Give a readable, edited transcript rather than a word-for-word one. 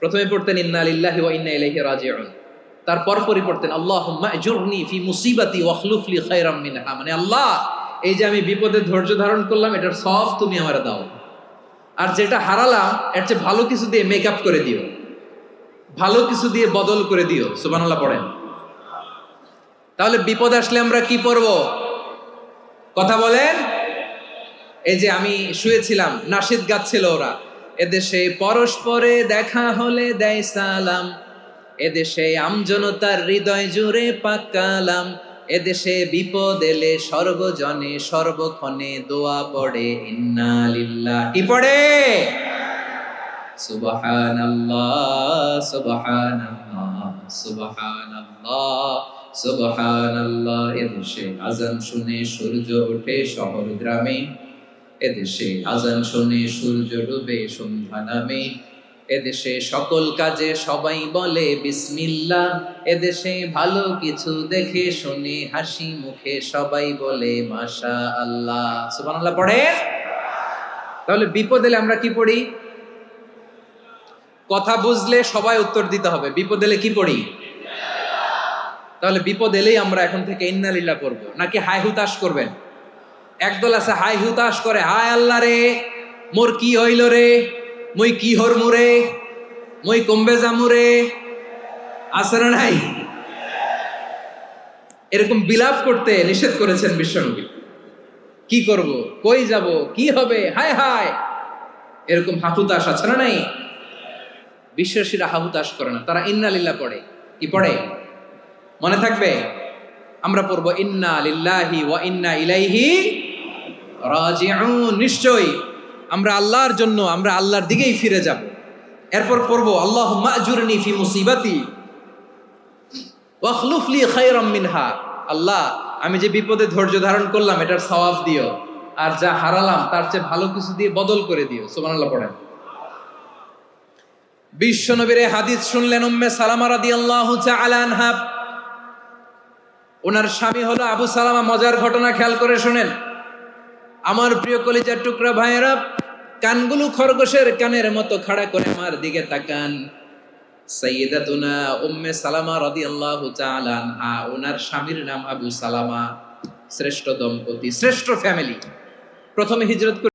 প্রথমে পড়তেন ইন্না লিল্লাহি ওয়া ইন্না ইলাইহি রাজিউন, তারপর পড়তেন আল্লাহুম্মা আজুরনি ফি মুসিবাতি ওয়াখলুফ লি খায়রাম মিনহা, মানে আল্লাহ এই যে আমি বিপদে ধৈর্য ধারণ করলাম এটার সব তুমি আমারে দাও, আর যেটা হারালাম এর চেয়ে ভালো কিছু দিয়ে মেকআপ করে দিও, ভালো কিছু দিয়ে বদল করে দিও। সুবহানাল্লাহ পড়েন। তাহলে বিপদ আসলে আমরা কি পড়ব? কথা বলেন। এই যে আমি শুয়েছিলাম, নাশিদ গাচ্ছিল ওরা, এদেশে পরস্পরে দেখা হলে দেয় সালাম, এদেশে আমজনতার হৃদয় জুড়ে পাকালাম, এদেশে বিপদ এলে সর্বজনে সর্বক্ষণে দোয়া পড়ে ইন্না লিল্লাহ। কি পড়ে? সুবহানাল্লাহ সুবহানাল্লাহ সুবহানাল্লাহ সুবহানাল্লাহ। এদেশে আজান শুনে সূর্য ওঠে শহর গ্রামে, এদেশে আজান শুনে সূর্য ডুবে সন্ধ্যা নামে, এদেশে সকল কাজে সবাই বলে বিসমিল্লাহ, এদেশে ভালো কিছু দেখে শুনে হাসি মুখে সবাই বলে মাশাআল্লাহ। সুবহানাল্লাহ পড়ে। তাহলে বিপদ এলে আমরা কি পড়ি? কথা বুঝলে সবাই উত্তর দিতে হবে। বিপদ এলে কি পড়ি? তাহলে বিপদ এলেই আমরা এখন থেকে ইন্না লিল্লাহ করব, নাকি হাই হুতাশ করবেন? একদল আছে হাই হুতাশ করে, হায় আল্লাহ রে মোর কি হইল রে, মই কি হরমু রে, মই কমবে জামু রে, আছে না নাই? এরকম বিলাপ করতে নিষেধ করেছেন বিশ্বনবী। কি করব, কই যাব, কি হবে, হায় হায়, এরকম হাহুতাশ আছে না নাই? বিশ্বাসীরা হাহুতাশ করে না, তারা ইন্না লিল্লাহ পড়ে। কি পড়ে মনে থাকবে? আমরা পড়ব ইন্না লিল্লাহি ওয়া ইন্না ইলাইহি রাজিউন। নিশ্চয়ই আমরা আল্লাহর জন্য, আমরা আল্লাহর দিকেই ফিরে যাব। এরপর পড়ব আল্লাহুম্মা আজুরনি ফি মুসিবাতি ওয়াখলুফ লি খায়রাম মিনহা। আল্লাহ আমি যে বিপদে ধৈর্য ধারণ করলাম এটার সওয়াব দিও, আর যা হারালাম তার চেয়ে ভালো কিছু দিয়ে বদল করে দিও। সুবহানাল্লাহ পড়েন। বিশ্বনবীর হাদিস শুনলেন উম্মে সালামা রাদিয়াল্লাহু তাআলা আনহা। ওনার স্বামী হলো আবু সালামা। মজার ঘটনা খেয়াল করে শুনেন। আমার প্রিয় কলিজার টুকরা ভাইয়েরা, কানগুলো খরগোশের কানের মতো খাড়া করে আমার দিকে তাকান। সাইয়্যিদাতুনা উম্মে সালামা রাদিয়াল্লাহু তাআলা আনহা, ওনার স্বামীর নাম আবু সালামা। শ্রেষ্ঠ দম্পতি, শ্রেষ্ঠ ফ্যামিলি। প্রথমে হিজরত করে